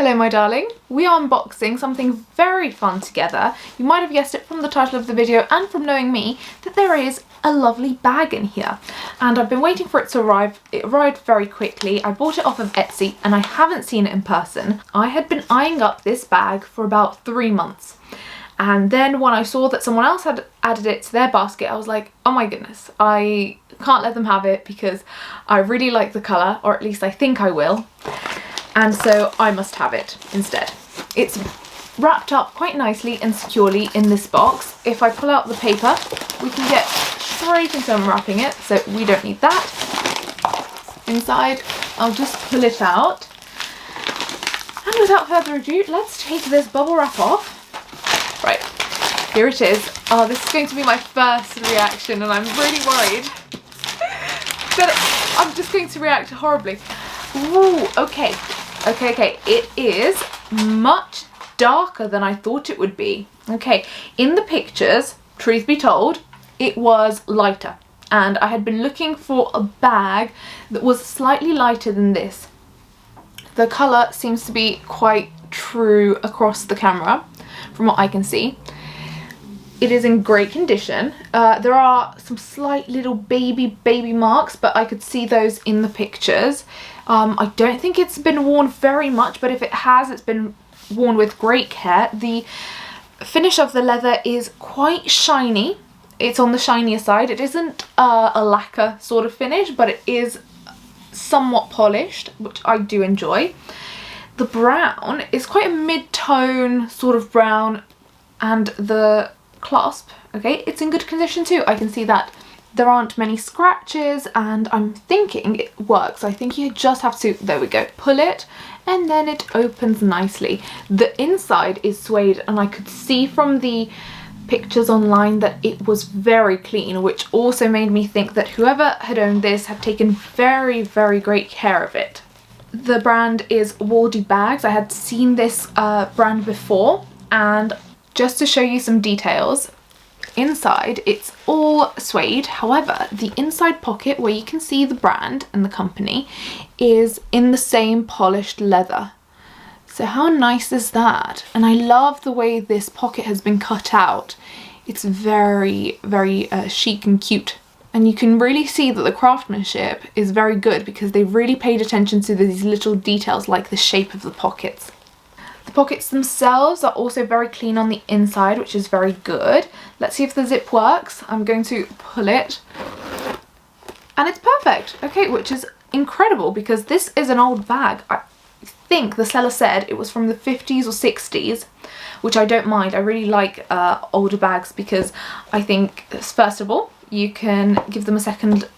Hello my darling, we are unboxing something very fun together. You might have guessed it from the title of the video and from knowing me that there is a lovely bag in here. And I've been waiting for it to arrive. It arrived very quickly. I bought it off of Etsy and I haven't seen it in person. I had been eyeing up this bag for about 3 months. And then when I saw that someone else had added it to their basket, I was like, oh my goodness, I can't let them have it because I really like the colour, or at least I think I will. And so I must have it instead. It's wrapped up quite nicely and securely in this box. If I pull out the paper, we can get straight into unwrapping it, so we don't need that. Inside, I'll just pull it out. And without further ado, let's take this bubble wrap off. Right, here it is. Oh, this is going to be my first reaction and I'm really worried that I'm just going to react horribly. Ooh, okay. Okay, it is much darker than I thought it would be. Okay, in the pictures, truth be told, it was lighter. And I had been looking for a bag that was slightly lighter than this. The colour seems to be quite true across the camera, from what I can see. It is in great condition. There are some slight little baby marks, but I could see those in the pictures. I don't think it's been worn very much, but if it has, it's been worn with great care. The finish of the leather is quite shiny. It's on the shinier side. It isn't a lacquer sort of finish, but it is somewhat polished, which I do enjoy. The brown is quite a mid-tone sort of brown, and the clasp, okay, it's in good condition too. I can see that there aren't many scratches and I'm thinking it works. I think you just have to, there we go, pull it and then it opens nicely. The inside is suede and I could see from the pictures online that it was very clean, which also made me think that whoever had owned this had taken very great care of it. The brand is Waldybag. I had seen this brand before, and just to show you some details, inside it's all suede. However, the inside pocket where you can see the brand and the company is in the same polished leather. So how nice is that? And I love the way this pocket has been cut out. It's very chic and cute. And you can really see that the craftsmanship is very good because they've really paid attention to these little details like the shape of the pockets. The pockets themselves are also very clean on the inside, which is very good. Let's see if the zip works. I'm going to pull it. And it's perfect. Okay, which is incredible because this is an old bag. I think the seller said it was from the 50s or 60s, which I don't mind. I really like older bags because I think, first of all, you can give them a second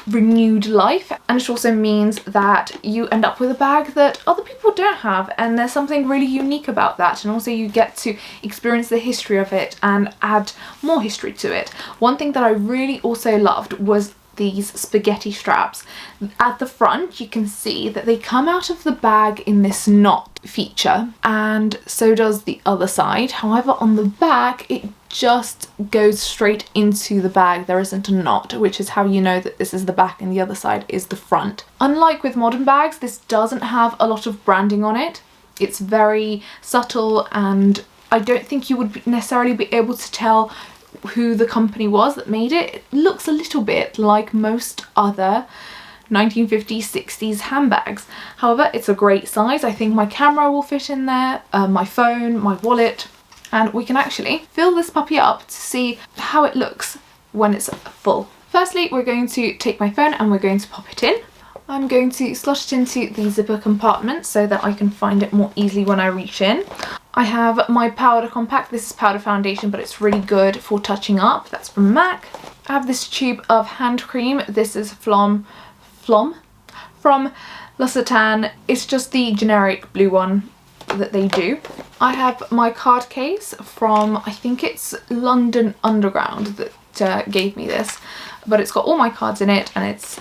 renewed life, and it also means that you end up with a bag that other people don't have, and there's something really unique about that, and also you get to experience the history of it and add more history to it. One thing that I really also loved was these spaghetti straps. At the front you can see that they come out of the bag in this knot feature, and so does the other side. However, on the back it just goes straight into the bag. There isn't a knot, which is how you know that this is the back and the other side is the front. Unlike with modern bags, this doesn't have a lot of branding on it. It's very subtle, and I don't think you would necessarily be able to tell who the company was that made it. It looks a little bit like most other 1950s, 60s handbags. However, it's a great size. I think my camera will fit in there, my phone, my wallet, and we can actually fill this puppy up to see how it looks when it's full. Firstly, we're going to take my phone and we're going to pop it in. I'm going to slot it into the zipper compartment so that I can find it more easily when I reach in. I have my powder compact. This is powder foundation, but it's really good for touching up. That's from MAC. I have this tube of hand cream. This is from L'Occitane. It's just the generic blue one that they do. I have my card case from, I think it's London Underground that gave me this, but it's got all my cards in it, and it's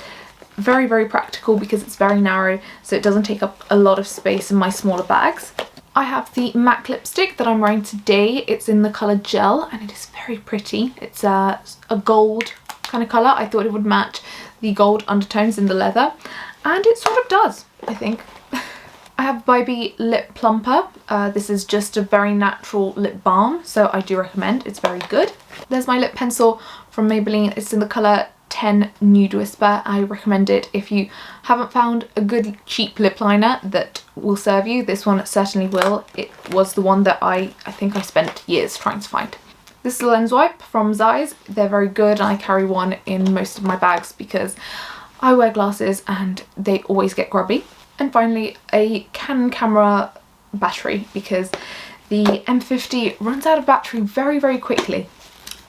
very practical because it's very narrow, so it doesn't take up a lot of space in my smaller bags. I have the MAC lipstick that I'm wearing today. It's in the colour Gel and it is very pretty. It's a gold kind of colour. I thought it would match the gold undertones in the leather, and it sort of does, I think. I have Waldybag Lip Plumper. This is just a very natural lip balm, so I do recommend. It's very good. There's my lip pencil from Maybelline. It's in the colour 10 Nude Whisper. I recommend it if you haven't found a good cheap lip liner that will serve you. This one certainly will. It was the one that I think I spent years trying to find. This is a lens wipe from Zeiss. They're very good, and I carry one in most of my bags because I wear glasses and they always get grubby. And finally, a Canon camera battery because the M50 runs out of battery very, very quickly.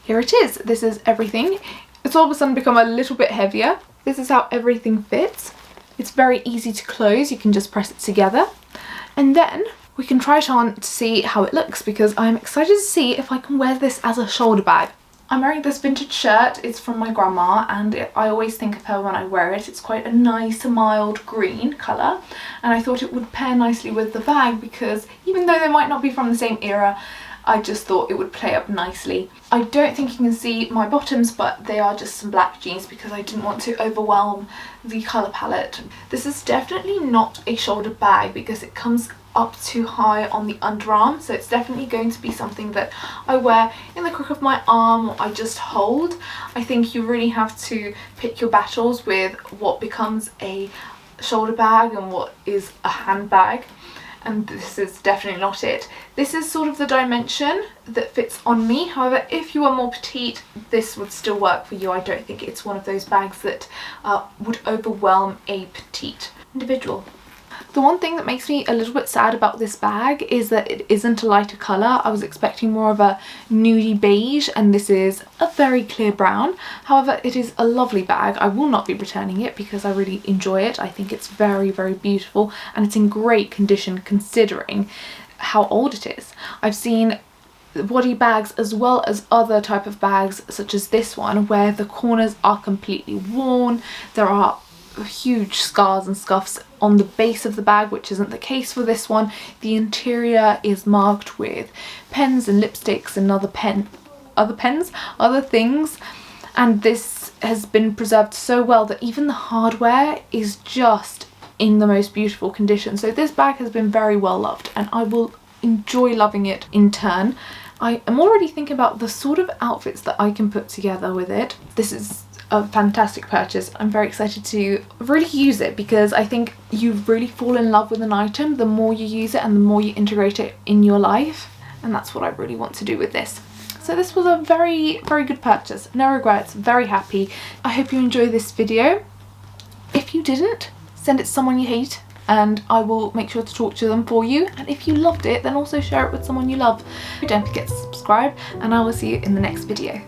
Here it is. This is everything. It's all of a sudden become a little bit heavier. This is how everything fits. It's very easy to close. You can just press it together. And then we can try it on to see how it looks because I'm excited to see if I can wear this as a shoulder bag. I'm wearing this vintage shirt. It's from my grandma, and I always think of her when I wear it. It's quite a nice mild green colour, and I thought it would pair nicely with the bag because even though they might not be from the same era, I just thought it would play up nicely. I don't think you can see my bottoms, but they are just some black jeans because I didn't want to overwhelm the colour palette. This is definitely not a shoulder bag because it comes up too high on the underarm, so it's definitely going to be something that I wear in the crook of my arm or I just hold. I think you really have to pick your battles with what becomes a shoulder bag and what is a handbag, and this is definitely not it. This is sort of the dimension that fits on me. However, if you are more petite, this would still work for you. I don't think it's one of those bags that would overwhelm a petite individual. The one thing that makes me a little bit sad about this bag is that it isn't a lighter colour. I was expecting more of a nudie beige, and this is a very clear brown. However, it is a lovely bag. I will not be returning it because I really enjoy it. I think it's very, very beautiful, and it's in great condition considering how old it is. I've seen body bags as well as other type of bags such as this one where the corners are completely worn. There are huge scars and scuffs on the base of the bag, which isn't the case for this one. The interior is marked with pens and lipsticks and other things, and this has been preserved so well that even the hardware is just in the most beautiful condition. So this bag has been very well loved, and I will enjoy loving it in turn. I am already thinking about the sort of outfits that I can put together with it. This is a fantastic purchase. I'm very excited to really use it because I think you really fall in love with an item the more you use it and the more you integrate it in your life, and that's what I really want to do with this. So this was a very, very good purchase. No regrets, very happy. I hope you enjoy this video. If you didn't, send it to someone you hate and I will make sure to talk to them for you. And if you loved it, then also share it with someone you love. Don't forget to subscribe, and I will see you in the next video.